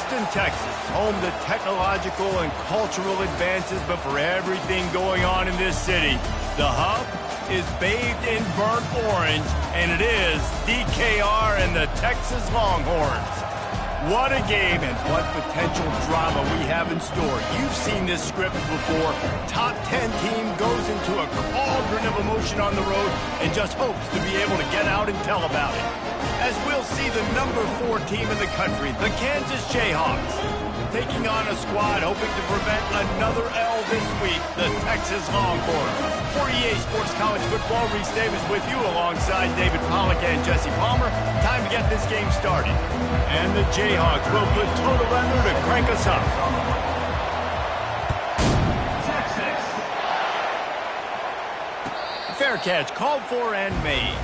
Houston, Texas, home to technological and cultural advances, but for everything going on in this city, the hub is bathed in burnt orange, and it is DKR and the Texas Longhorns. What a game and what potential drama we have in store. You've seen this script before. Top 10 team goes into a cauldron of emotion on the road and just hopes to be able to get out and tell about it. As we'll see the number 4 team in the country, the Kansas Jayhawks, taking on a squad hoping to prevent another L this week, the Texas Longhorns. For EA Sports College Football, Reese Davis with you alongside David Pollack and Jesse Palmer. Time to get this game started. And the Jayhawks will put total leather to crank us up. Texas. Fair catch called for and made.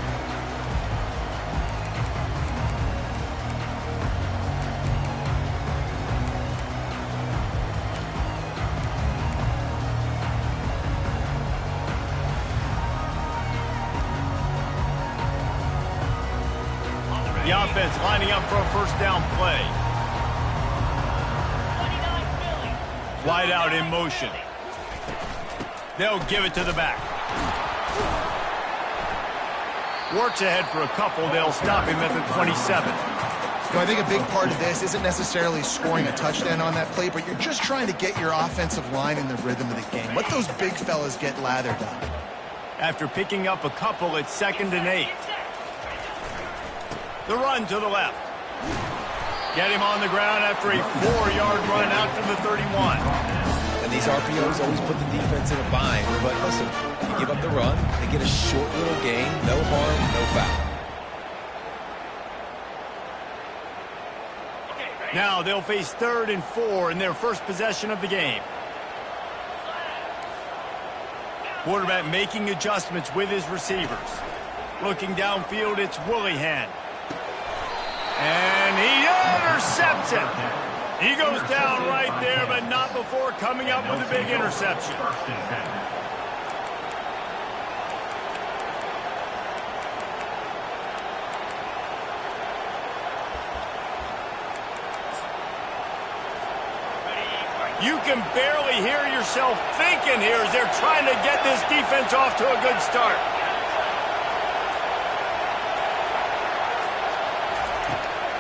The offense lining up for a first down play. Wide out in motion. They'll give it to the back. Works ahead for a couple. They'll stop him at the 27. I think a big part of this isn't necessarily scoring a touchdown on that play, but you're just trying to get your offensive line in the rhythm of the game. Let those big fellas get lathered up. After picking up a couple, it's 2nd and 8. The run to the left. Get him on the ground after a 4-yard run out to the 31. And these RPOs always put the defense in a bind. But listen, you give up the run, they get a short little gain, no harm, no foul. Now they'll face 3rd and 4 in their first possession of the game. Quarterback making adjustments with his receivers. Looking downfield, it's Willihan. And he intercepts it. He goes down right there, but not before coming up with a big interception. You can barely hear yourself thinking here as they're trying to get this defense off to a good start.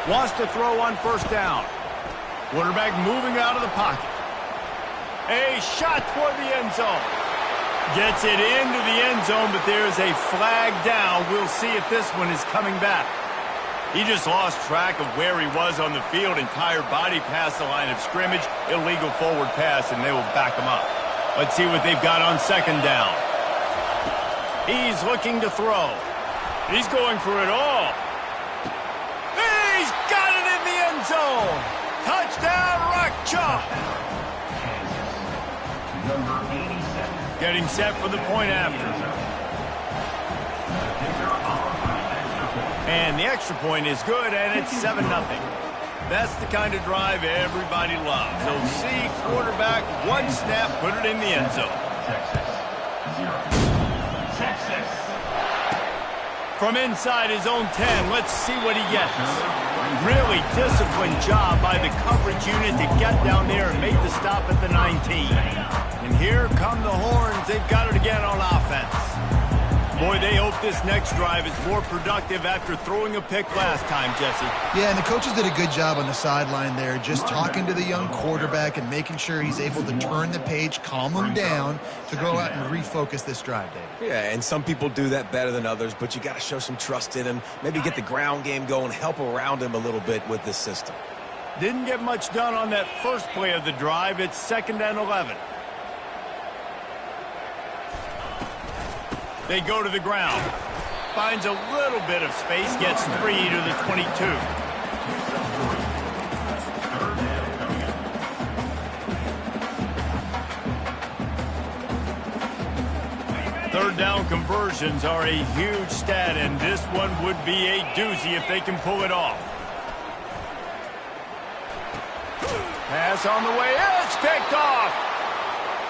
Wants to throw on first down. Quarterback moving out of the pocket. A shot toward the end zone. Gets it into the end zone, but there's a flag down. We'll see if this one is coming back. He just lost track of where he was on the field. Entire body past the line of scrimmage. Illegal forward pass, and they will back him up. Let's see what they've got on 2nd down. He's looking to throw. He's going for it all. He's got it in the end zone. Touchdown, Rock Chalk. Getting set for the point after. And the extra point is good, and it's 7-0. That's the kind of drive everybody loves. So see quarterback, one snap, put it in the end zone. Texas. From inside his own 10, let's see what he gets. Really disciplined job by the coverage unit to get down there and make the stop at the 19. And here come the Horns. They've got it again on offense. Boy, they hope this next drive is more productive after throwing a pick last time, Jesse. Yeah, and the coaches did a good job on the sideline there, just talking to the young quarterback and making sure he's able to turn the page, calm him down to go out and refocus this drive, David. Yeah, and some people do that better than others, but you got to show some trust in him, maybe get the ground game going, help around him a little bit with this system. Didn't get much done on that first play of the drive. It's 2nd and 11. They go to the ground. Finds a little bit of space, gets 3 to the 22. Third down conversions are a huge stat, and this one would be a doozy if they can pull it off. Pass on the way. It's picked off.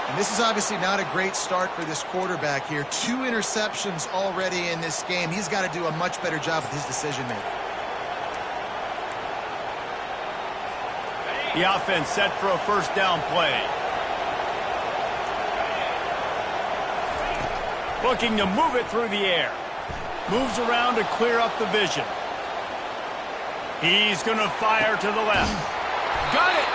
And this is obviously not a great start for this quarterback here. 2 interceptions already in this game. He's got to do a much better job with his decision-making. The offense set for a first down play. Looking to move it through the air. Moves around to clear up the vision. He's going to fire to the left. Got it!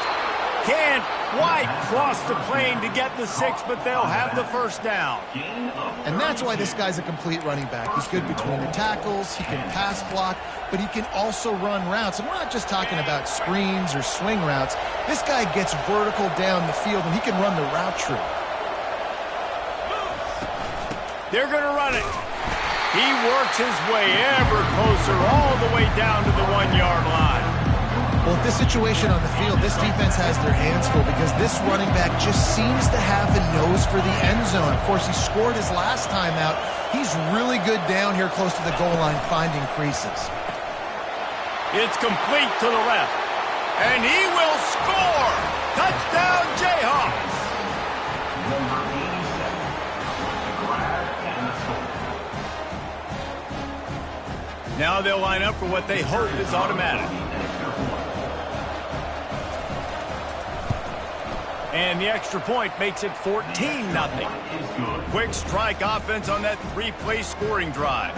Can't quite cross the plane to get the 6, but they'll have the first down. And that's why this guy's a complete running back. He's good between the tackles, he can pass block, but he can also run routes. And we're not just talking about screens or swing routes. This guy gets vertical down the field, and he can run the route tree. They're going to run it. He works his way ever closer all the way down to the 1-yard line. Well, with this situation on the field, this defense has their hands full because this running back just seems to have the nose for the end zone. Of course, he scored his last time out. He's really good down here close to the goal line finding creases. It's complete to the left. And he will score! Touchdown, Jayhawks! Now they'll line up for what they hope is automatic. And the extra point makes it 14-0. Quick strike offense on that 3-play scoring drive.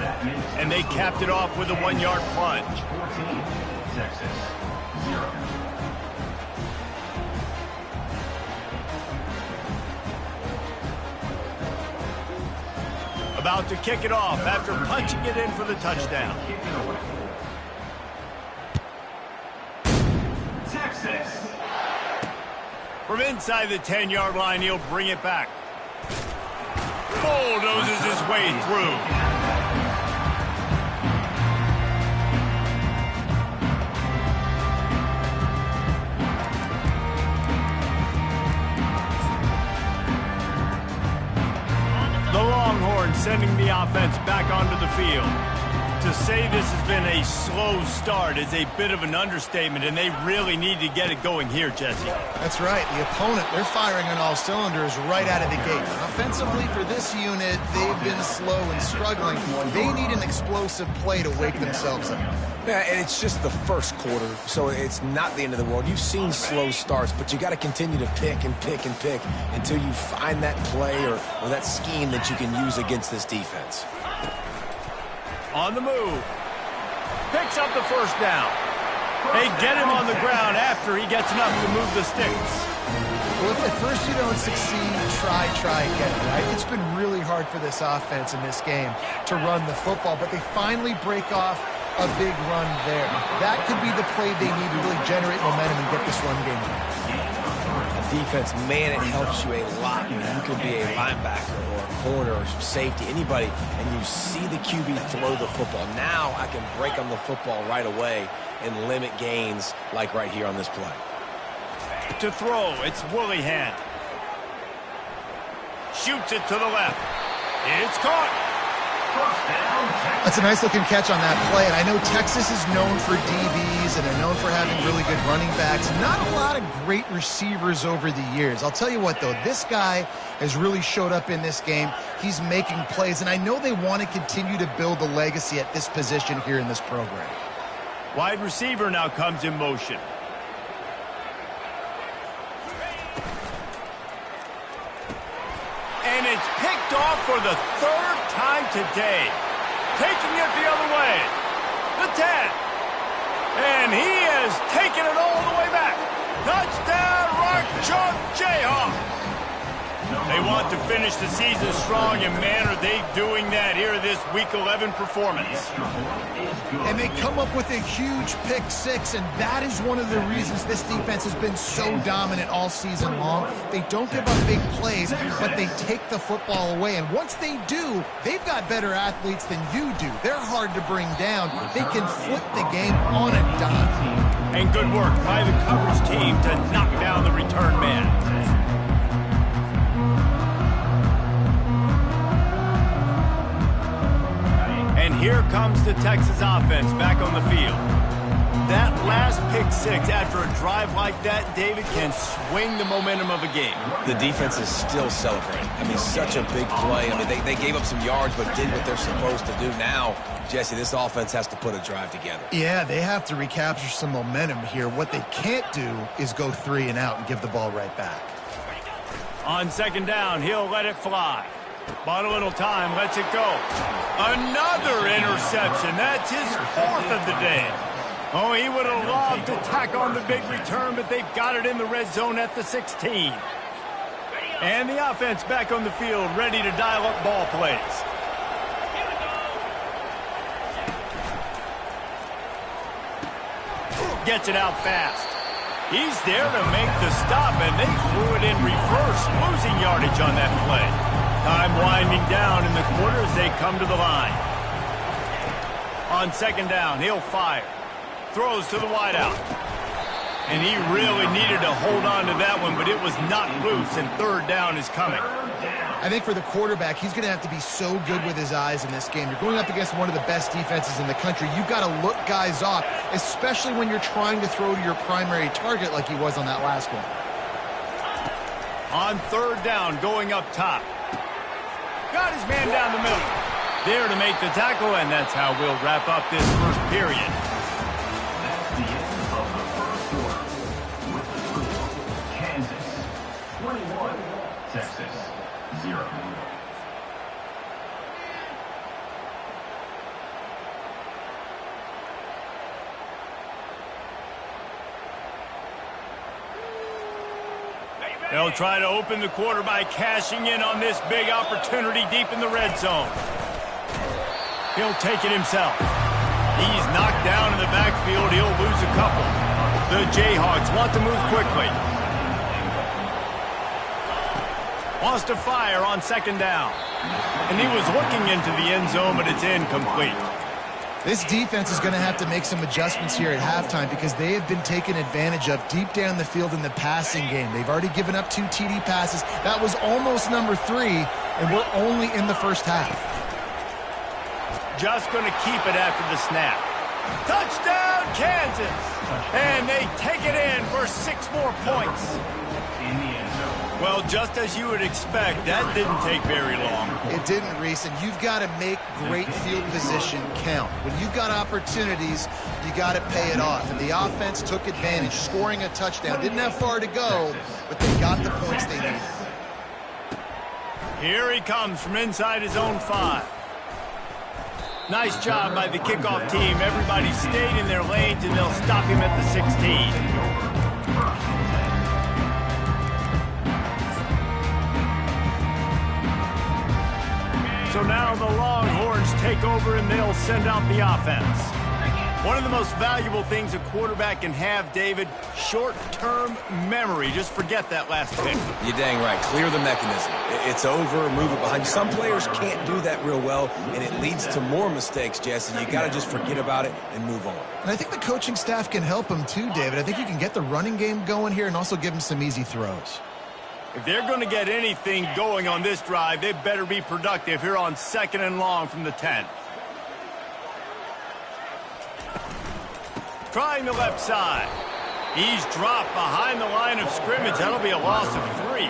And they capped it off with a 1-yard plunge. 14, Texas, 0. About to kick it off after punching it in for the touchdown. Texas. From inside the 10-yard line, he'll bring it back. Bulldozes his way through. Sending the offense back onto the field. To say this has been a slow start is a bit of an understatement, and they really need to get it going here, Jesse. That's right. The opponent, they're firing on all cylinders right out of the gate. Offensively, for this unit, they've been slow and struggling. They need an explosive play to wake themselves up. Yeah, and it's just the first quarter, so it's not the end of the world. You've seen slow starts, but you got to continue to pick and pick and pick until you find that play or that scheme that you can use against this defense. On the move. Picks up the first down. They get him on the ground after he gets enough to move the sticks. Well, if at first you don't succeed, try again, right? It's been really hard for this offense in this game to run the football, but they finally break off a big run there. That could be the play they need to really generate momentum and get this run game going. Defense, man, it helps you a lot when you can be a linebacker or a corner or safety, anybody, and you see the QB throw the football. Now I can break on the football right away and limit gains like right here on this play. To throw, it's Willihan. Shoots it to the left. It's caught. That's a nice-looking catch on that play, and I know Texas is known for DBs, and they're known for having really good running backs. Not a lot of great receivers over the years. I'll tell you what, though, this guy has really showed up in this game. He's making plays, and I know they want to continue to build a legacy at this position here in this program. Wide receiver now comes in motion. And it's picked off for the third time today. Taking it the other way. The 10. And he has taken it all the way back. Touchdown, Rock Chalk Jayhawks. They want to finish the season strong, and man, are they doing that here in this Week 11 performance. And they come up with a huge pick six, and that is one of the reasons this defense has been so dominant all season long. They don't give up big plays, but they take the football away. And once they do, they've got better athletes than you do. They're hard to bring down. They can flip the game on a dime. And good work by the coverage team to knock down the return man. And here comes the Texas offense back on the field. That last pick six after a drive like that, David, can swing the momentum of a game. The defense is still celebrating. I mean, such a big play. I mean, they gave up some yards but did what they're supposed to do. Now, Jesse, this offense has to put a drive together. Yeah, they have to recapture some momentum here. What they can't do is go 3 and out and give the ball right back. On second down, he'll let it fly. Bought a little time, lets it go. Another interception. That's his 4th of the day. Oh, he would have loved to tack on the big return, but they've got it in the red zone at the 16. And the offense back on the field, ready to dial up ball plays. Gets it out fast. He's there to make the stop, and they threw it in reverse, losing yardage on that play. Time winding down in the quarter as they come to the line. On second down, he'll fire. Throws to the wideout. And he really needed to hold on to that one, but it was not loose, and third down is coming. I think for the quarterback, he's going to have to be so good with his eyes in this game. You're going up against one of the best defenses in the country. You've got to look guys off, especially when you're trying to throw to your primary target like he was on that last one. On third down, going up top. Got his man down the middle. There to make the tackle, and that's how we'll wrap up this first period. That's the end of the first quarter. With the score, Kansas 21, Texas 0. They'll try to open the quarter by cashing in on this big opportunity deep in the red zone. He'll take it himself. He's knocked down in the backfield. He'll lose a couple. The Jayhawks want to move quickly. Wants to fire on second down. And he was looking into the end zone, but it's incomplete. This defense is going to have to make some adjustments here at halftime because they have been taken advantage of deep down the field in the passing game. They've already given up 2 TD passes. That was almost number 3, and we're only in the first half. Just going to keep it after the snap. Touchdown, Kansas! And they take it in for 6 more points. In the end zone. Well, just as you would expect, that didn't take very long. It didn't, Reese, and you've got to make great field position count. When you've got opportunities, you got to pay it off. And the offense took advantage, scoring a touchdown. Didn't have far to go, but they got the points they needed. Here he comes from inside his own 5. Nice job by the kickoff team. Everybody stayed in their lanes, and they'll stop him at the 16. So now the Longhorns take over, and they'll send out the offense. One of the most valuable things a quarterback can have, David, short-term memory. Just forget that last pick. You're dang right. Clear the mechanism. It's over, move it behind you. Some players can't do that real well, and it leads to more mistakes, Jesse. You got to just forget about it and move on. And I think the coaching staff can help him too, David. I think you can get the running game going here and also give him some easy throws. If they're going to get anything going on this drive, they better be productive here on second and long from the 10. Trying the left side. He's dropped behind the line of scrimmage. That'll be a loss of 3.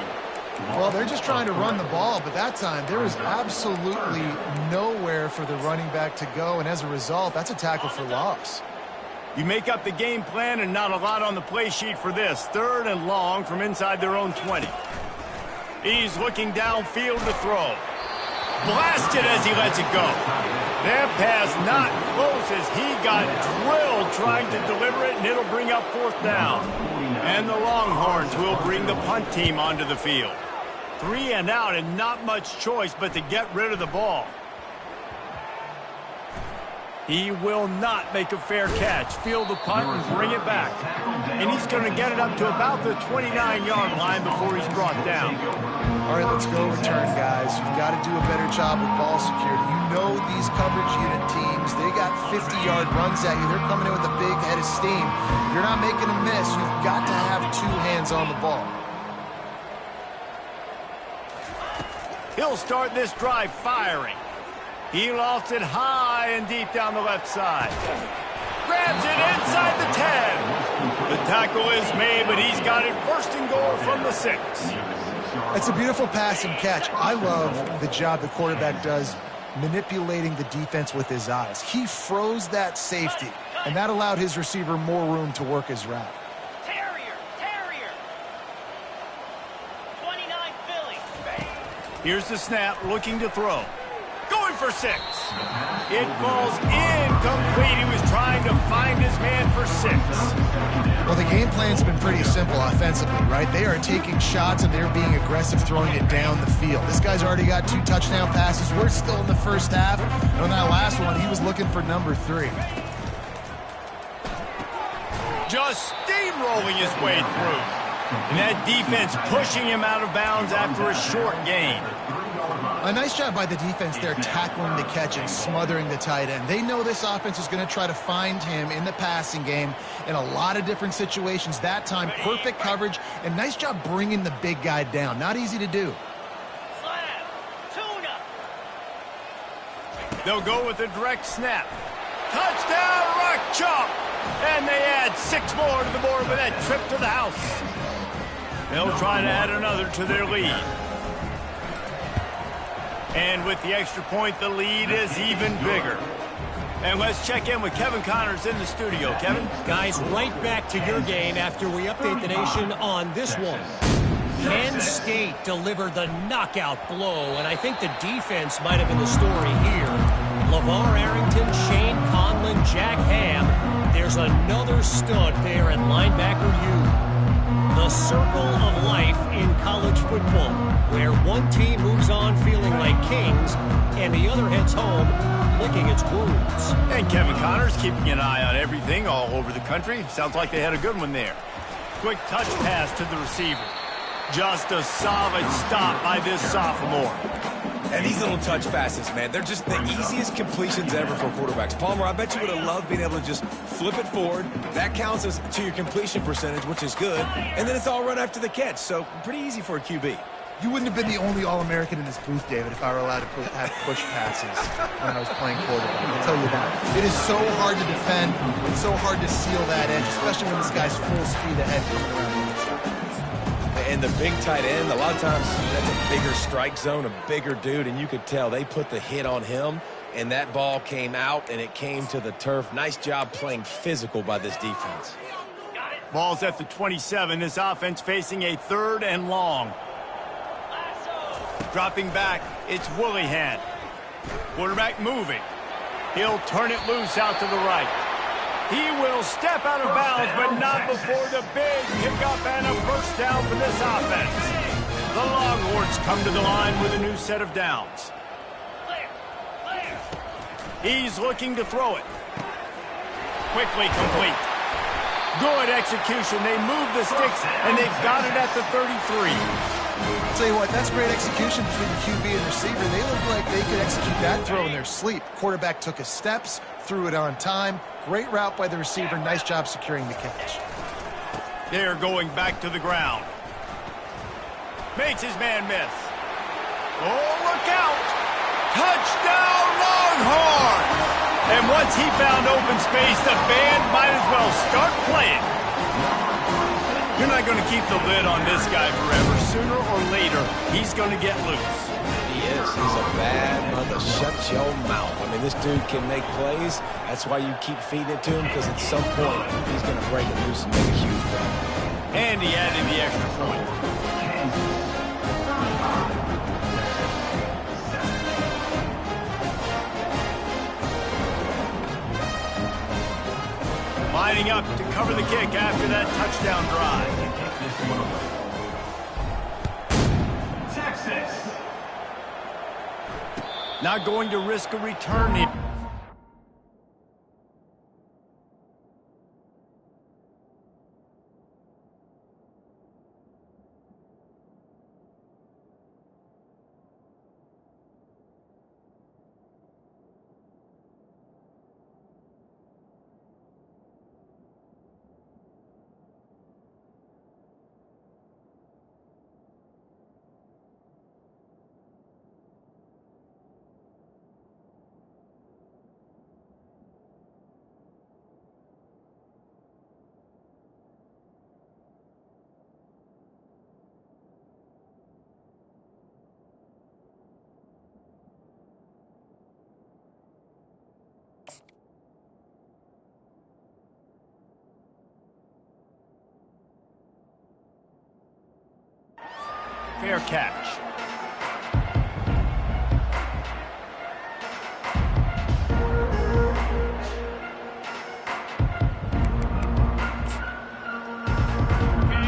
Well, they're just trying to run the ball, but that time there was absolutely nowhere for the running back to go, and as a result, that's a tackle for loss. You make up the game plan and not a lot on the play sheet for this. Third and long from inside their own 20. He's looking downfield to throw. Blasted as he lets it go. That pass not close as he got drilled trying to deliver it, and it'll bring up 4th down. And the Longhorns will bring the punt team onto the field. 3 and out and not much choice but to get rid of the ball. He will not make a fair catch. Field the punt and bring it back. And he's going to get it up to about the 29-yard line before he's brought down. All right, let's go return, guys. You've got to do a better job with ball security. You know these coverage unit teams, they got 50-yard runs at you. They're coming in with a big head of steam. You're not making a miss. You've got to have 2 hands on the ball. He'll start this drive firing. He lost it high and deep down the left side. grabs it inside the 10. The tackle is made, but he's got it first and goal from the 6. It's a beautiful pass and catch. I love the job the quarterback does manipulating the defense with his eyes. He froze that safety, and that allowed his receiver more room to work his route. Terrier. 29 Philly. Here's the snap, looking to throw. Going for 6. It falls incomplete. He was trying to find his man for 6. Well, the game plan's been pretty simple offensively, right? They are taking shots and they're being aggressive, throwing it down the field. This guy's already got 2 touchdown passes. We're still in the first half. And on that last one, he was looking for number 3. Just steamrolling his way through. And that defense pushing him out of bounds after a short gain. A nice job by the defense there, tackling the catch and smothering the tight end. They know this offense is going to try to find him in the passing game in a lot of different situations. That time, perfect coverage, and nice job bringing the big guy down. Not easy to do. Slam. Tuna. They'll go with a direct snap. Touchdown, Rock Chalk! And they add 6 more to the board with that trip to the house. They'll try to add another to their lead. And with the extra point, the lead is even bigger. And let's check in with Kevin Connors in the studio. Kevin? Guys, right back to your game after we update the nation on this one. Penn State delivered the knockout blow, and I think the defense might have been the story here. LeVar Arrington, Shane Conlon, Jack Ham. There's another stud there at linebacker U. The circle of life in college football, where one team moves on feeling like kings and the other heads home licking its wounds. And Kevin Connors keeping an eye on everything all over the country. Sounds like they had a good one there. Quick touch pass to the receiver. Just a solid stop by this sophomore. And these little touch passes, man, they're just the easiest completions ever for quarterbacks. Palmer, I bet you would have loved being able to just flip it forward. That counts as to your completion percentage, which is good. And then it's all run after the catch, so pretty easy for a QB. You wouldn't have been the only All-American in this booth, David, if I were allowed to have push passes when I was playing quarterback. I'll tell you that. It is so hard to defend. It's so hard to seal that edge, especially when this guy's full speed ahead coming around the inside. And the big tight end, a lot of times that's a bigger strike zone, a bigger dude, and you could tell they put the hit on him, and that ball came out, and it came to the turf. Nice job playing physical by this defense. Ball's at the 27. This offense facing a 3rd and long. Dropping back, it's Willihan. Quarterback moving. He'll turn it loose out to the right. He will step out of bounds, but not before the big pickup and a first down for this offense. The Longhorns come to the line with a new set of downs. He's looking to throw it. Quickly complete. Good execution. They move the sticks, and they've got it at the 33. I'll tell you what, that's great execution between the QB and receiver. They look like they could execute that throw in their sleep. Quarterback took his steps, threw it on time. Great route by the receiver. Nice job securing the catch. They're going back to the ground. Makes his man miss. Oh, look out! Touchdown, Longhorns! And once he found open space, the band might as well start playing. You're not going to keep the lid on this guy forever. Sooner or later, he's going to get loose. He is. He's a bad mother. Shut your mouth. I mean, this dude can make plays. That's why you keep feeding it to him, because at some point, he's going to break it loose and make a huge play. And he added the extra point. Lining up to cover the kick after that touchdown drive. Texas. Not going to risk a return here. fair catch.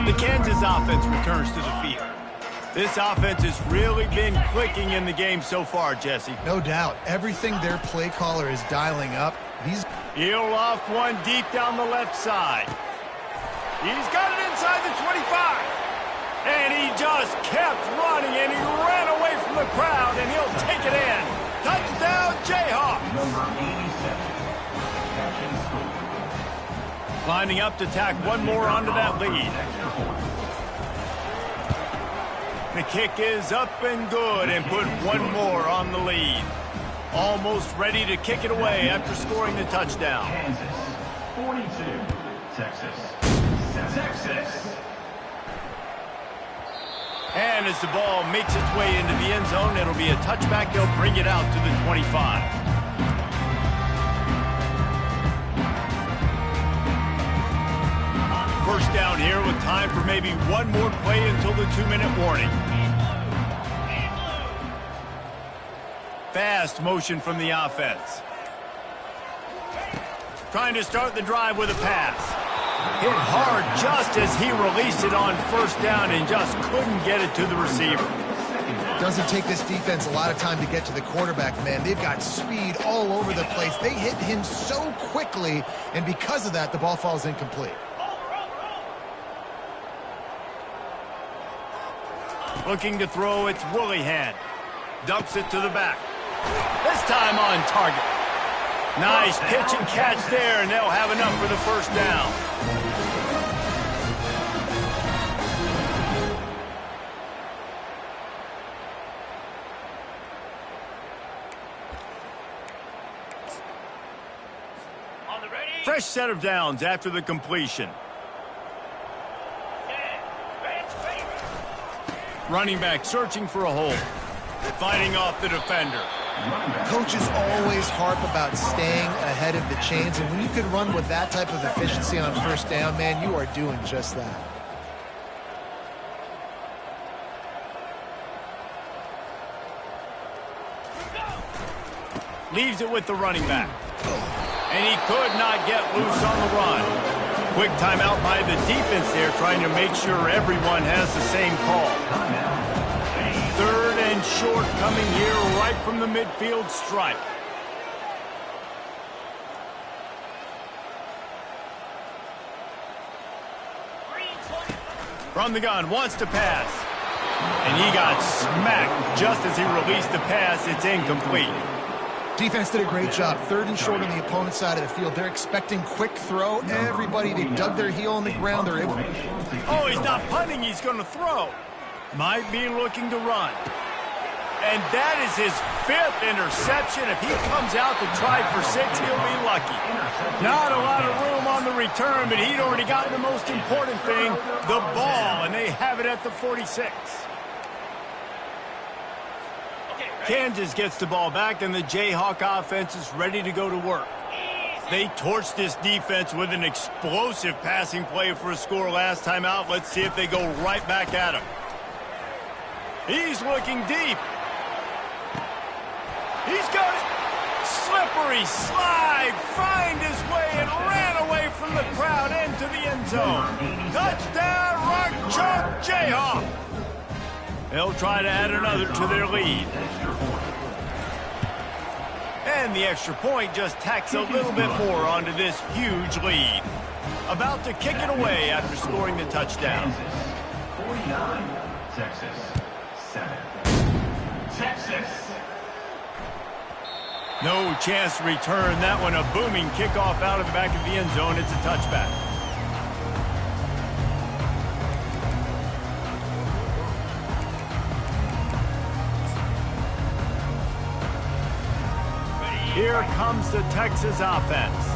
The Kansas offense returns to the field. This offense has really been clicking in the game so far, Jesse. No doubt. Everything their play caller is dialing up. He'll loft one deep down the left side. He's got it inside the 25. And he just kept running, and he ran away from the crowd, and he'll take it in. Touchdown, Jayhawks. Number 87. Catch and score. Lining up to tack one more onto that lead. The kick is up and good and put one more on the lead. Almost ready to kick it away after scoring the touchdown. Kansas 42, Texas 7. Texas. And as the ball makes its way into the end zone, it'll be a touchback. They'll bring it out to the 25. First down here with time for maybe one more play until the 2-minute warning. Fast motion from the offense. Trying to start the drive with a pass. Hit hard just as he released it on first down and just couldn't get it to the receiver. Doesn't take this defense a lot of time to get to the quarterback, man. They've got speed all over the place. They hit him so quickly, and because of that, the ball falls incomplete. Looking to throw, it's Willihan. Dumps it to the back. This time on target. Nice pitch and catch there, and they'll have enough for the first down. On the ready. Fresh set of downs after the completion. Running back searching for a hole. Fighting off the defender. Coaches always harp about staying ahead of the chains, and when you can run with that type of efficiency on first down, man, you are doing just that. Leaves it with the running back. And he could not get loose on the run. Quick timeout by the defense there, trying to make sure everyone has the same call. Third and short coming here right from the midfield stripe. From the gun, wants to pass. And he got smacked just as he released the pass. It's incomplete. Defense did a great job. Third and short on the opponent's side of the field. They're expecting quick throw. Everybody, they dug their heel on the ground. They're able. Oh, he's not punting. He's going to throw. Might be looking to run. And that is his 5th interception. If he comes out to try for 6, he'll be lucky. Not a lot of room on the return, but he'd already gotten the most important thing, the ball, and they have it at the 46. Kansas gets the ball back, and the Jayhawk offense is ready to go to work. They torched this defense with an explosive passing play for a score last time out. Let's see if they go right back at him. He's looking deep. He's got it. Slippery slide, find his way, and ran away from the crowd into the end zone. Touchdown, Rock Chalk Jayhawk. They'll try to add another to their lead. And the extra point just tacks a little bit more onto this huge lead. About to kick it away after scoring the touchdown. 49, Texas 7. Texas. No chance to return that one. A booming kickoff out of the back of the end zone. It's a touchback. Here comes the Texas offense.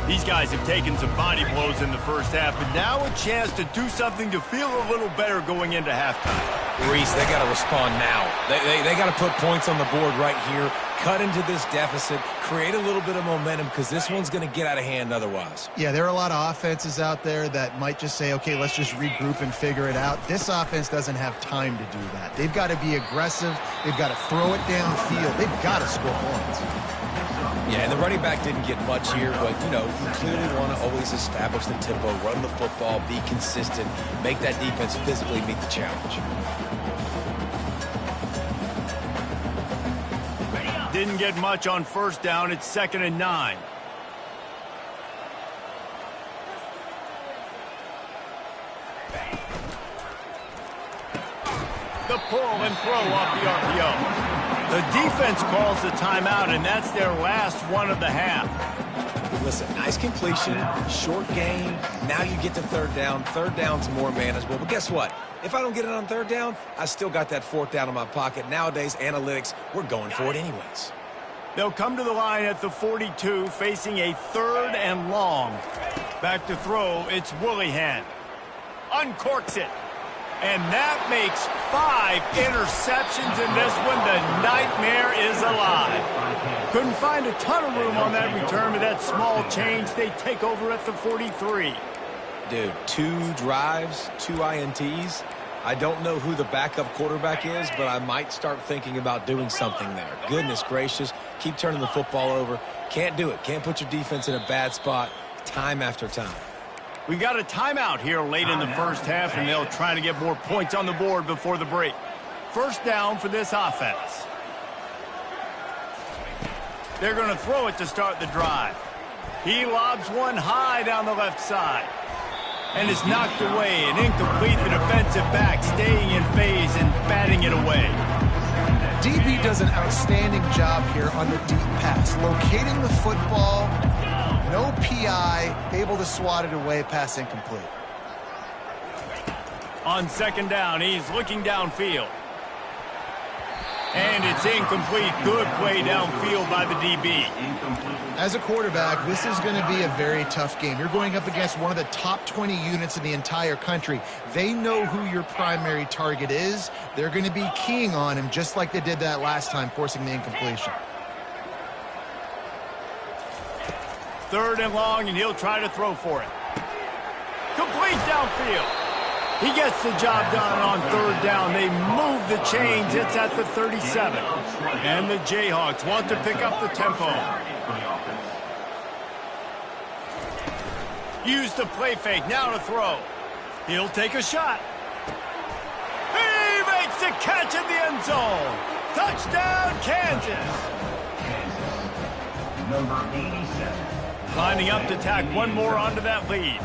These guys have taken some body blows in the first half, but now a chance to do something to feel a little better going into halftime. Reese, they got to respond now. They got to put points on the board right here. cut into this deficit, create a little bit of momentum, because this one's going to get out of hand otherwise. Yeah, there are a lot of offenses out there that might just say, okay, let's just regroup and figure it out. This offense doesn't have time to do that. They've got to be aggressive. They've got to throw it downfield. They've got to score points. Yeah, and the running back didn't get much here, but, you know, you clearly want to always establish the tempo, run the football, be consistent, make that defense physically meet the challenge. Didn't get much on first down. It's 2nd and 9. The pull and throw off the RPO. The defense calls the timeout, and that's their last one of the half. Listen, nice completion, short game. Now you get to third down. Third down's more manageable. But guess what? If I don't get it on third down, I still got that fourth down in my pocket. Nowadays, analytics, we're going for it anyways. They'll come to the line at the 42, facing a 3rd and long. Back to throw, it's Willihan. Uncorks it. And that makes 5 interceptions in this one. The nightmare is alive. Couldn't find a ton of room on that return with that small change. They take over at the 43. Dude, 2 drives, 2 INTs. I don't know who the backup quarterback is, but I might start thinking about doing something there. Goodness gracious, keep turning the football over. Can't do it. Can't put your defense in a bad spot time after time. We got a timeout here late in the first half, and they'll try to get more points on the board before the break. First down for this offense. They're going to throw it to start the drive. He lobs one high down the left side. And is knocked away and incomplete. The defensive back staying in phase and batting it away. DB does an outstanding job here on the deep pass. Locating the football, no PI, able to swat it away, pass incomplete. On 2nd down, he's looking downfield. And it's incomplete. Good play downfield by the DB. As a quarterback, this is going to be a very tough game. You're going up against one of the top 20 units in the entire country. They know who your primary target is. They're going to be keying on him just like they did that last time, forcing the incompletion. 3rd and long, and he'll try to throw for it. Complete downfield. He gets the job done on 3rd down. They move the chains. It's at the 37. And the Jayhawks want to pick up the tempo. Use the play fake. Now to throw. He'll take a shot. He makes the catch in the end zone. Touchdown, Kansas. Number 87. Lining up to tack one more onto that lead.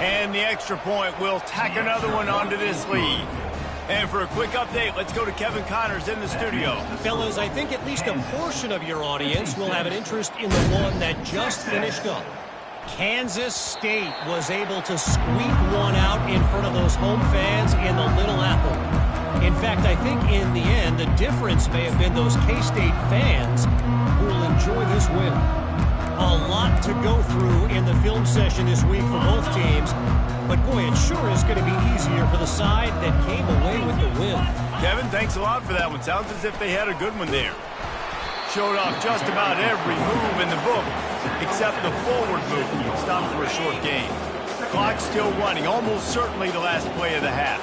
And the extra point will tack another one onto this lead. And for a quick update, let's go to Kevin Connors in the studio. Fellas, I think at least a portion of your audience will have an interest in the one that just finished up. Kansas State was able to squeak one out in front of those home fans in the Little Apple. In fact, I think in the end, the difference may have been those K-State fans who will enjoy this win. A lot to go through in the film session this week for both teams. But, boy, it sure is going to be easier for the side that came away with the win. Kevin, thanks a lot for that one. Sounds as if they had a good one there. Showed off just about every move in the book, except the forward move. Stopped for a short game. Clock still running, almost certainly the last play of the half.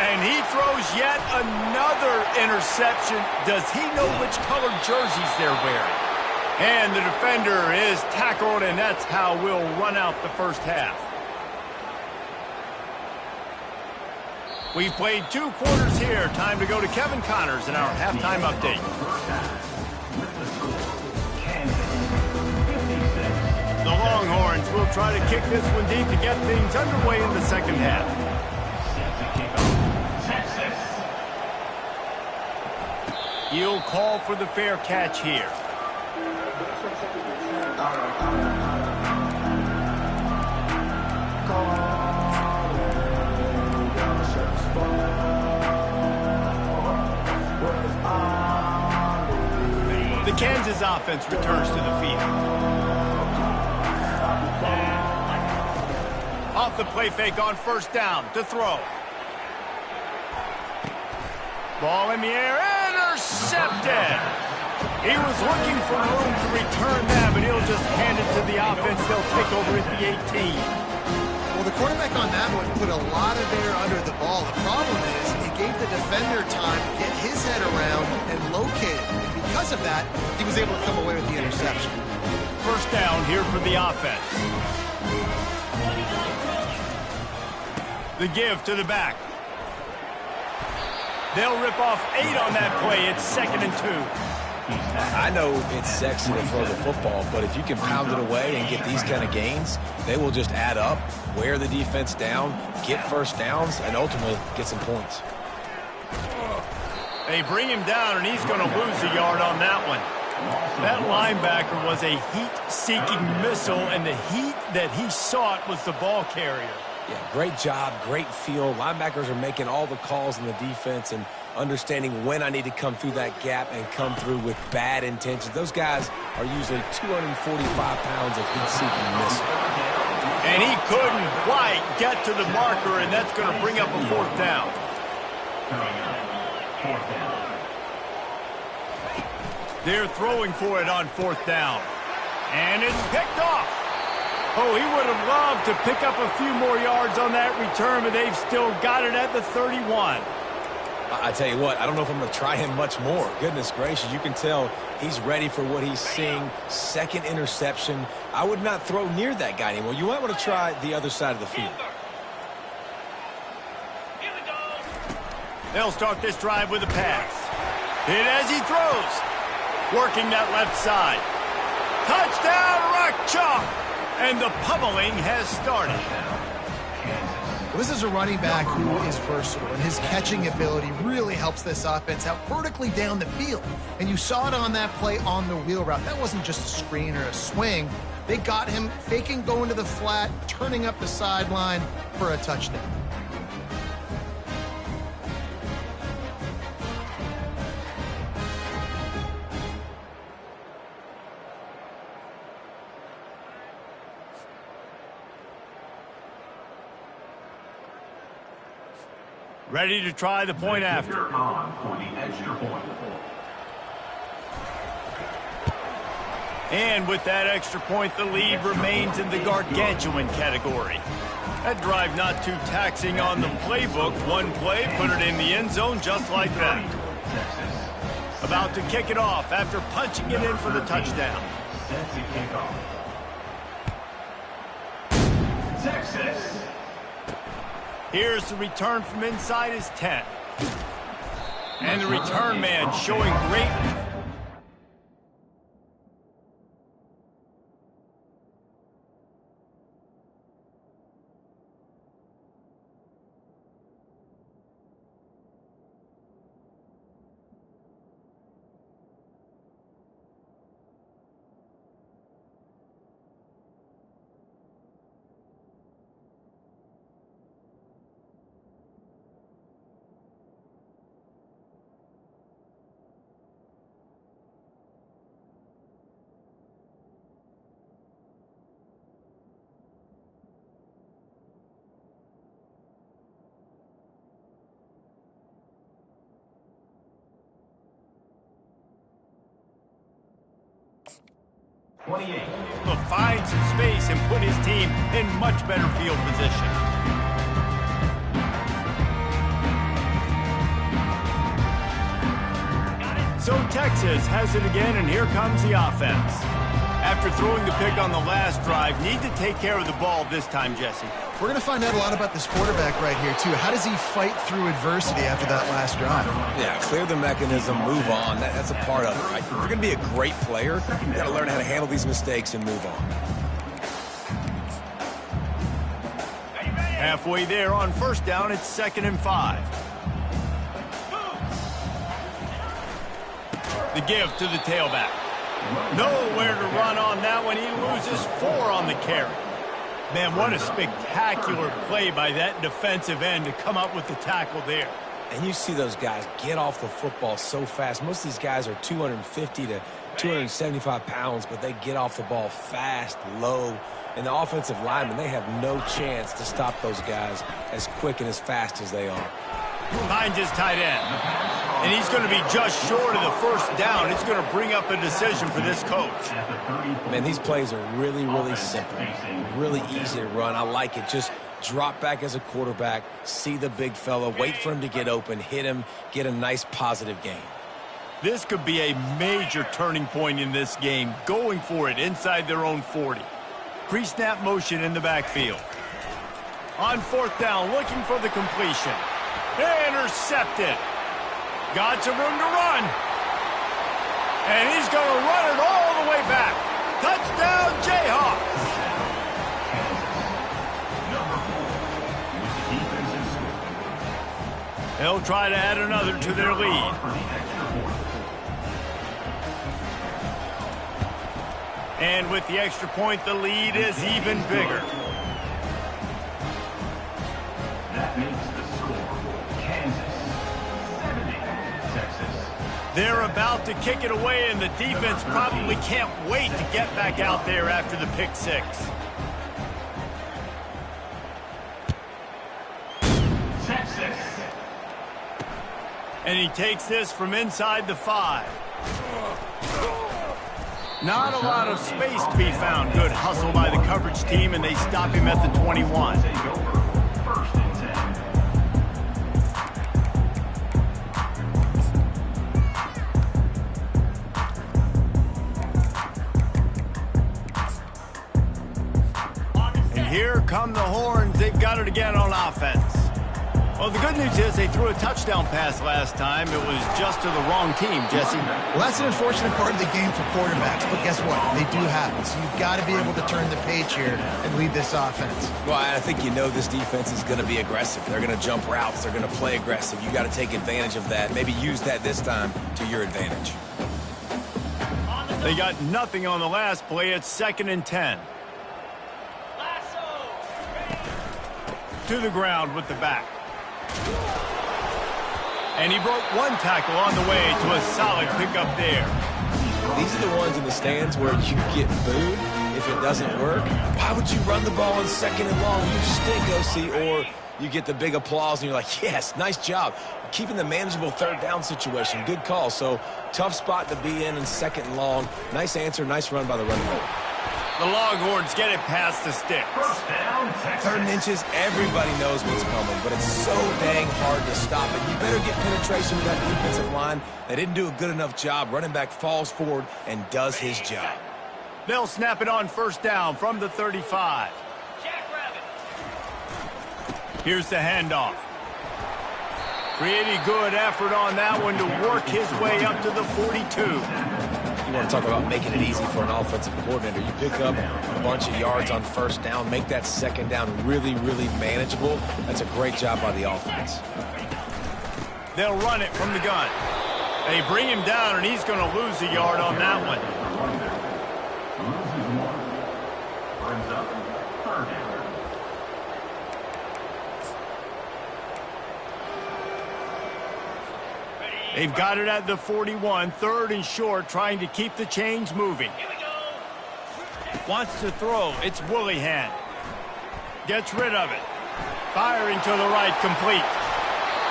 And he throws yet another interception. Does he know which colored jerseys they're wearing? And the defender is tackled, and that's how we'll run out the first half. We've played 2 quarters here. Time to go to Kevin Connors in our halftime update. The Longhorns will try to kick this one deep to get things underway in the second half. He'll call for the fair catch here. The Kansas offense returns to the field. Off the play fake on first down to throw. Ball in the air, intercepted. He was looking for room to return that, but he'll just hand it to the offense. They'll take over at the 18. Well, the quarterback on that one put a lot of air under the ball. The problem is it gave the defender time to get his head around and locate it. And because of that, he was able to come away with the interception. First down here for the offense. The give to the back. They'll rip off 8 on that play. It's 2nd and 2. I know it's sexy to throw the football, but if you can pound it away and get these kind of gains, they will just add up, wear the defense down, get first downs, and ultimately get some points. They bring him down, and he's going to lose a yard on that one. That linebacker was a heat-seeking missile, and the heat that he sought was the ball carrier. Yeah, great job, great feel. Linebackers are making all the calls in the defense and understanding when I need to come through that gap and come through with bad intentions. Those guys are usually 245 pounds of heat-seeking missile. And he couldn't quite get to the marker, and that's going to bring up a 4th down. They're throwing for it on 4th down. And it's picked off. Oh, he would have loved to pick up a few more yards on that return, but they've still got it at the 31. I tell you what, I don't know if I'm going to try him much more. Goodness gracious, you can tell he's ready for what he's seeing. 2nd interception. I would not throw near that guy anymore. You might want to try the other side of the field. They'll start this drive with a pass. Hit as he throws. Working that left side. Touchdown, Rock Chalk! And the pummeling has started. Well, this is a running back who is versatile, and his catching ability really helps this offense out vertically down the field. And you saw it on that play on the wheel route. That wasn't just a screen or a swing. They got him faking going to the flat, turning up the sideline for a touchdown. Ready to try the point after. For the extra point. And with that extra point, the lead remains in the gargantuan category. That drive not too taxing on the playbook. One play, put it in the end zone just like that. About to kick it off after punching it in for the touchdown. Set to kick off. Texas. Here's the return from inside his 10. And the return man showing great... Will find some space and put his team in much better field position. So Texas has it again, and here comes the offense. After throwing the pick on the last drive, need to take care of the ball this time, Jesse. We're going to find out a lot about this quarterback right here, too. How does he fight through adversity after that last drive? Yeah, clear the mechanism, move on. That's a part of it, right? If you're going to be a great player, you've got to learn how to handle these mistakes and move on. Halfway there on first down, it's 2nd and 5. The give to the tailback. Nowhere to run on that one. He loses 4 on the carry. Man, what a spectacular play by that defensive end to come up with the tackle there. And you see those guys get off the football so fast. Most of these guys are 250 to 275 pounds, but they get off the ball fast, low. And the offensive linemen, they have no chance to stop those guys as quick and as fast as they are. Finds his tight end. And he's going to be just short of the first down. It's going to bring up a decision for this coach. Man, these plays are really, really simple. Really easy to run. I like it. Just drop back as a quarterback, see the big fella, wait for him to get open, hit him, get a nice positive gain. This could be a major turning point in this game, going for it inside their own 40. Pre-snap motion in the backfield. On fourth down, looking for the completion. Intercepted. Got some room to run. And he's going to run it all the way back. Touchdown, Jayhawks. They'll try to add another to their lead. And with the extra point, the lead is even bigger. That makes the score Kansas 70, Texas. They're about to kick it away, and the defense probably can't wait to get back out there after the pick six. Texas. And he takes this from inside the 5. Not a lot of space to be found. Good hustle by the coverage team, and they stop him at the 21. Take over. First and 10. And here come the horns. They've got it again on offense. Well, the good news is they threw a touchdown pass last time. It was just to the wrong team, Jesse. Well, that's an unfortunate part of the game for quarterbacks, but guess what? They do happen. So you've got to be able to turn the page here and lead this offense. Well, I think you know this defense is going to be aggressive. They're going to jump routes. They're going to play aggressive. You got to take advantage of that. Maybe use that this time to your advantage. They got nothing on the last play. It's 2nd and 10. To the ground with the back. And he broke one tackle on the way to a solid pickup there. These are the ones in the stands where you get booed if it doesn't work. Why would you run the ball in 2nd and long? You stink, OC. Or you get the big applause and you're like, yes, nice job. Keeping the manageable 3rd down situation. Good call. So tough spot to be in 2nd and long. Nice answer, nice run by the running back. The Longhorns get it past the sticks. First down, Texas. 3rd and inches, everybody knows what's coming, but it's so dang hard to stop it. You better get penetration with that defensive line. They didn't do a good enough job. Running back falls forward and does his job. They'll snap it on 1st down from the 35. Here's the handoff. Pretty good effort on that one to work his way up to the 42. You want to talk about making it easy for an offensive coordinator. You pick up a bunch of yards on 1st down, make that 2nd down really, really manageable. That's a great job by the offense. They'll run it from the gun. They bring him down, and he's going to lose a yard on that one. Loses 1. Brings up 3rd down. They've got it at the 41, 3rd and short, trying to keep the chains moving. Wants to throw. It's Willihan. Gets rid of it. Firing to the right, complete.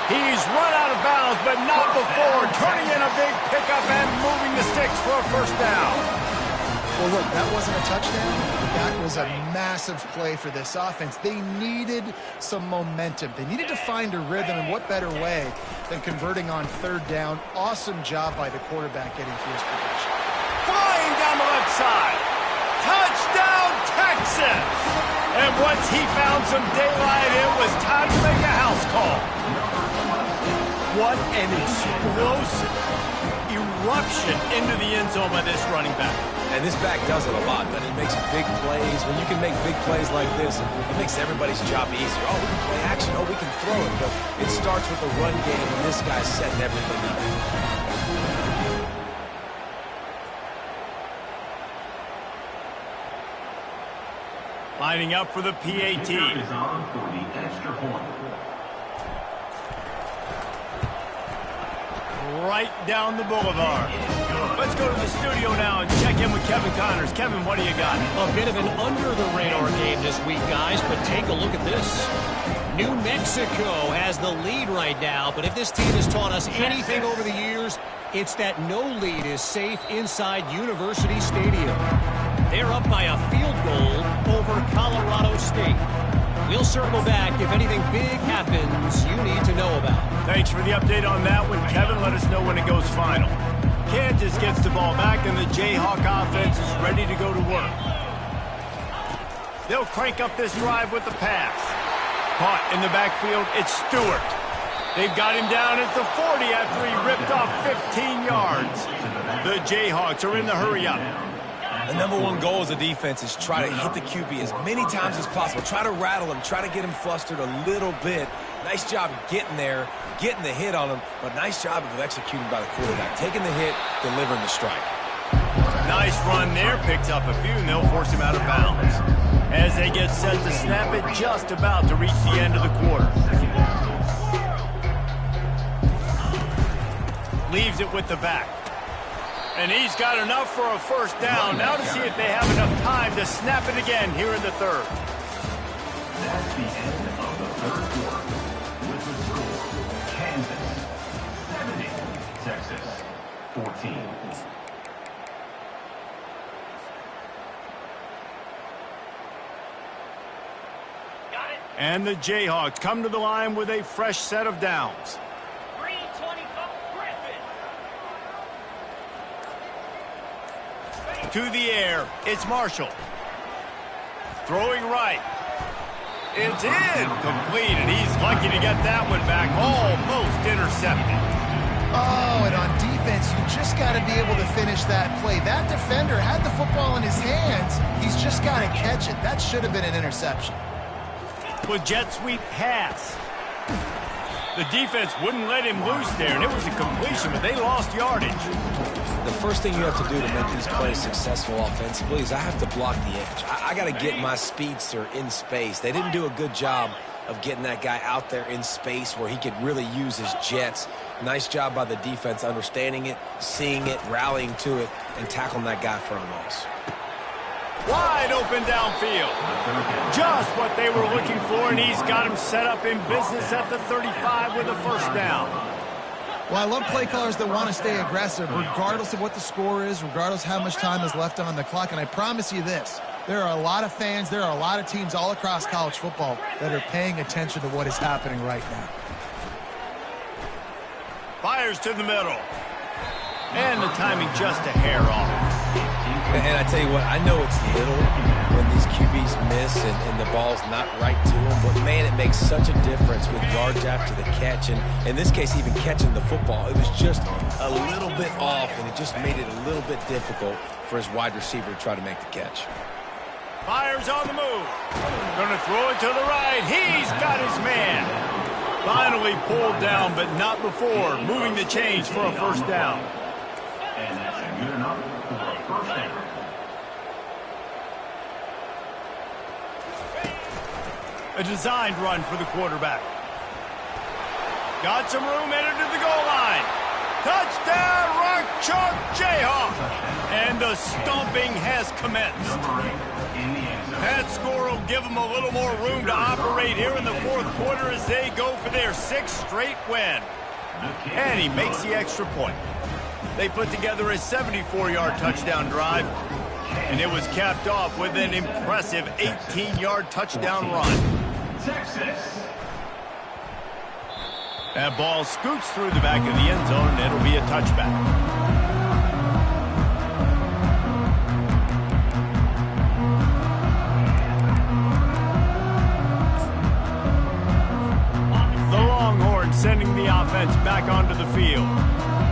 He's run out of bounds, but not before. Turning in a big pickup and moving the sticks for a 1st down. Well, look, that wasn't a touchdown. That was a massive play for this offense. They needed some momentum. They needed to find a rhythm, and what better way than converting on 3rd down. Awesome job by the quarterback getting through his progression. Flying down the left side. Touchdown, Texas! And once he found some daylight, it was time to make a house call. What an explosive eruption into the end zone by this running back. And this back does it a lot, but he makes big plays. When you can make big plays like this, it makes everybody's job easier. Oh, we can play action. Oh, we can throw it. But it starts with the run game, and this guy's setting everything up. Lining up for the PAT. Is on for the extra point. Right down the boulevard. Let's go to the studio now and check in with Kevin Connors. Kevin, what do you got? A bit of an under-the-radar game this week, guys, but take a look at this. New Mexico has the lead right now, but if this team has taught us anything over the years, it's that no lead is safe inside University Stadium. They're up by a field goal over Colorado State. We'll circle back if anything big happens you need to know about. Thanks for the update on that one, Kevin. Let us know when it goes final. Kansas gets the ball back, and the Jayhawk offense is ready to go to work. They'll crank up this drive with the pass. Caught in the backfield, it's Stewart. They've got him down at the 40 after he ripped off 15 yards. The Jayhawks are in the hurry-up. The number one goal as a defense is try to hit the QB as many times as possible. Try to rattle him, try to get him flustered a little bit. Nice job getting there, getting the hit on him, but nice job of executing by the quarterback. Taking the hit, delivering the strike. Nice run there, picks up a few, and they'll force him out of bounds. As they get set to snap it, just about to reach the end of the quarter. Leaves it with the back. And he's got enough for a first down. Now to see if they have enough time to snap it again here in the third. That's the end of the third quarter. With the score, Kansas 70, Texas 14. And the Jayhawks come to the line with a fresh set of downs. 325 Griffin. To the air, it's Marshall. Throwing right. It's incomplete, and he's lucky to get that one back. Almost intercepted. Oh, and on defense, you just got to be able to finish that play. That defender had the football in his hands. He's just got to catch it. That should have been an interception. With jet sweep pass. The defense wouldn't let him loose there, and it was a completion, but they lost yardage. The first thing you have to do to make these plays successful offensively is I have to block the edge. I got to get my speedster in space. They didn't do a good job of getting that guy out there in space where he could really use his jets. Nice job by the defense understanding it, seeing it, rallying to it, and tackling that guy for a loss. Wide open downfield. Just what they were looking for, and he's got him set up in business at the 35 with a first down. Well, I love play callers that want to stay aggressive regardless of what the score is, regardless of how much time is left on the clock. And I promise you this, there are a lot of fans, there are a lot of teams all across college football that are paying attention to what is happening right now. Fires to the middle. And the timing just a hair off. And I tell you what, I know it's little when these QBs miss and the ball's not right to them, but man, it makes such a difference with yards after the catch. And in this case, even catching the football, it was just a little bit off, and it just made it a little bit difficult for his wide receiver to try to make the catch. Fires on the move. Gonna throw it to the right. He's got his man. Finally pulled down, but not before moving the chains for a first down. And that's good enough for a first down. A designed run for the quarterback. Got some room, headed to the goal line. Touchdown, Rock Chalk Jayhawk. And the stomping has commenced. That score will give them a little more room to operate here in the fourth quarter as they go for their sixth straight win. And he makes the extra point. They put together a 74-yard touchdown drive, and it was capped off with an impressive 18-yard touchdown run. Texas. That ball scoots through the back of the end zone, and it'll be a touchback. The Longhorns sending the offense back onto the field.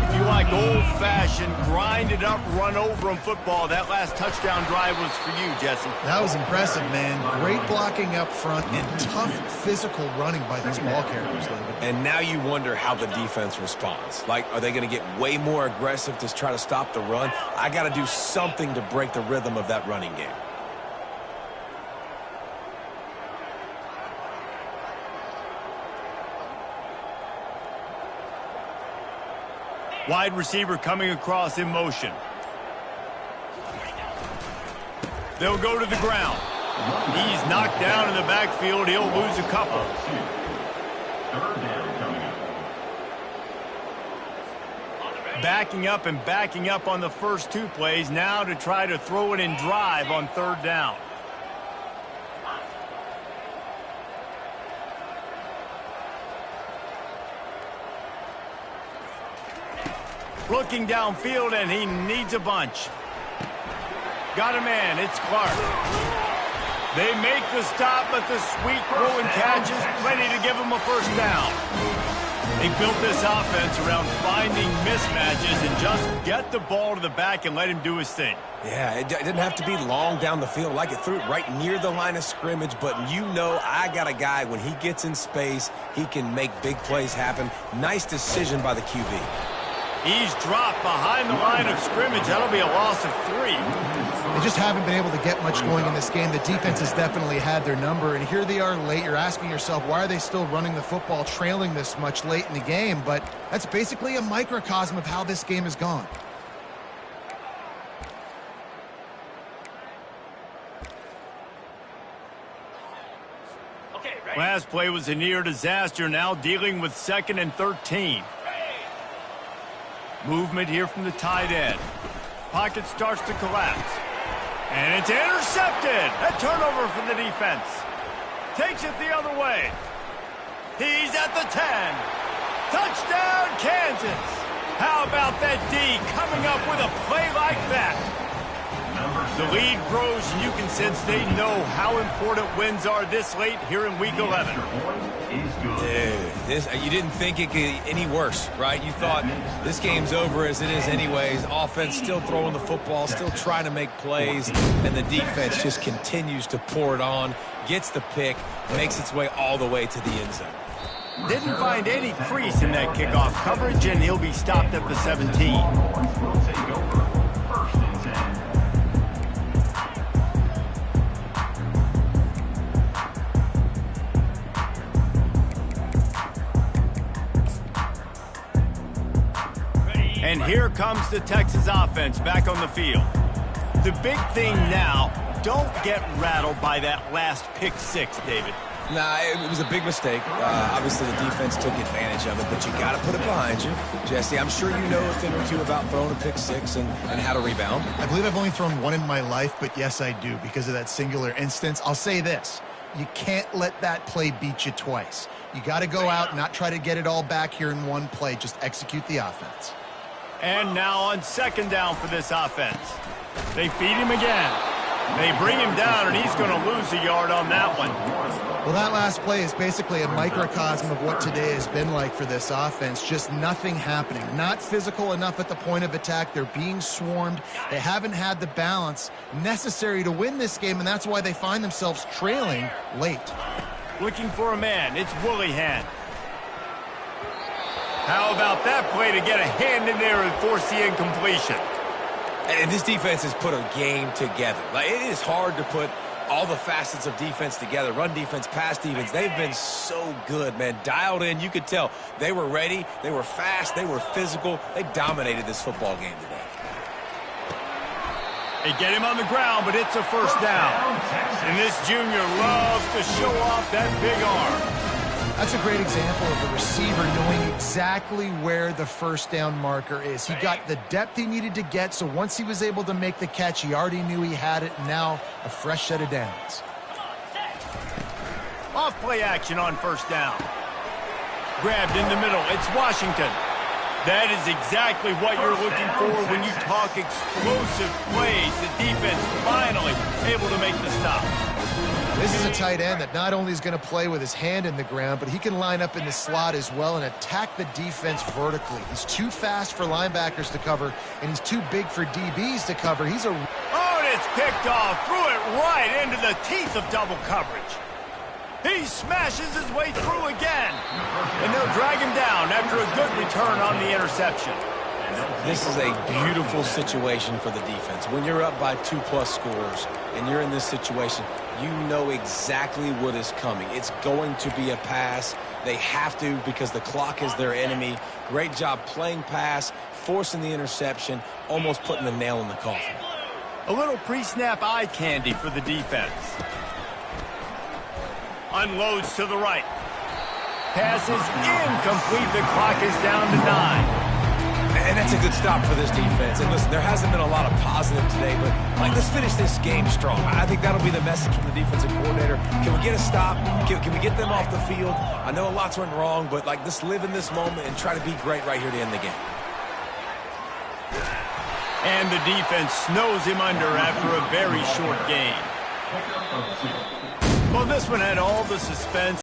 If you like old-fashioned, grind-it-up, run-over-'em football, that last touchdown drive was for you, Jesse. That was impressive, man. Great blocking up front and tough physical running by these ball carriers, David. And now you wonder how the defense responds. Like, are they going to get way more aggressive to try to stop the run? I got to do something to break the rhythm of that running game. Wide receiver coming across in motion. They'll go to the ground. He's knocked down in the backfield. He'll lose a couple. Third down coming up. Backing up and backing up on the first 2 plays now to try to throw it in drive on third down. Looking downfield, and he needs a bunch. Got a man. It's Clark. They make the stop, but the sweet throw and catch is plenty to give him a first down. They built this offense around finding mismatches and just get the ball to the back and let him do his thing. Yeah, it didn't have to be long down the field. Like it threw it right near the line of scrimmage, but you know I got a guy, when he gets in space, he can make big plays happen. Nice decision by the QB. He's dropped behind the line of scrimmage. That'll be a loss of 3. They just haven't been able to get much going in this game. The defense has definitely had their number, and here they are late. You're asking yourself, why are they still running the football, trailing this much late in the game? But that's basically a microcosm of how this game has gone. Last play was a near disaster, now dealing with 2nd and 13. Movement here from the tight end. Pocket starts to collapse. And it's intercepted. A turnover from the defense. Takes it the other way. He's at the 10. Touchdown, Kansas. How about that D coming up with a play like that? The lead grows, and you can sense they know how important wins are this late here in Week 11. Dude, you didn't think it could get any worse, right? You thought this game's over as it is anyways. Offense still throwing the football, still trying to make plays, and the defense just continues to pour it on, gets the pick, makes its way all the way to the end zone. Didn't find any crease in that kickoff coverage, and he'll be stopped at the 17. Will take over. First and 10. And here comes the Texas offense back on the field. The big thing now, don't get rattled by that last pick 6, David. Nah, it was a big mistake. Obviously, the defense took advantage of it, but you got to put it behind you. Jesse, I'm sure you know a thing or two about throwing a pick 6 and how to rebound. I believe I've only thrown one in my life, but yes, I do because of that singular instance. I'll say this. You can't let that play beat you twice. You got to go out and not try to get it all back here in one play. Just execute the offense. And now on 2nd down for this offense. They feed him again. They bring him down, and he's going to lose a yard on that one. Well, that last play is basically a microcosm of what today has been like for this offense. Just nothing happening. Not physical enough at the point of attack. They're being swarmed. They haven't had the balance necessary to win this game, and that's why they find themselves trailing late. Looking for a man. It's Willihan. How about that play to get a hand in there and force the incompletion? And this defense has put a game together. Like, it is hard to put all the facets of defense together. Run defense, pass defense. They've been so good, man. Dialed in. You could tell they were ready. They were fast. They were physical. They dominated this football game today. They get him on the ground, but it's a first down. And this junior loves to show off that big arm. That's a great example of the receiver knowing exactly where the first down marker is. He got the depth he needed to get, so once he was able to make the catch, he already knew he had it, and now a fresh set of downs. Off play action on first down. Grabbed in the middle. It's Washington. That is exactly what you're looking for when you talk explosive plays. The defense finally able to make the stop. This is a tight end that not only is going to play with his hand in the ground, but he can line up in the slot as well and attack the defense vertically. He's too fast for linebackers to cover, and he's too big for DBs to cover. Oh, and it's picked off. Threw it right into the teeth of double coverage. He smashes his way through again. And they'll drag him down after a good return on the interception. This is a beautiful situation for the defense. When you're up by 2+ scores and you're in this situation, you know exactly what is coming. It's going to be a pass. They have to because the clock is their enemy. Great job playing pass, forcing the interception, almost putting the nail in the coffin. A little pre-snap eye candy for the defense. Unloads to the right. Pass is incomplete. The clock is down to 9. And that's a good stop for this defense. And listen, there hasn't been a lot of positive today, but let's finish this game strong. I think that'll be the message from the defensive coordinator. Can we get a stop? Can we get them off the field? I know a lot's went wrong, but just live in this moment and try to be great right here to end the game. And the defense snows him under after a very short game. Well, this one had all the suspense.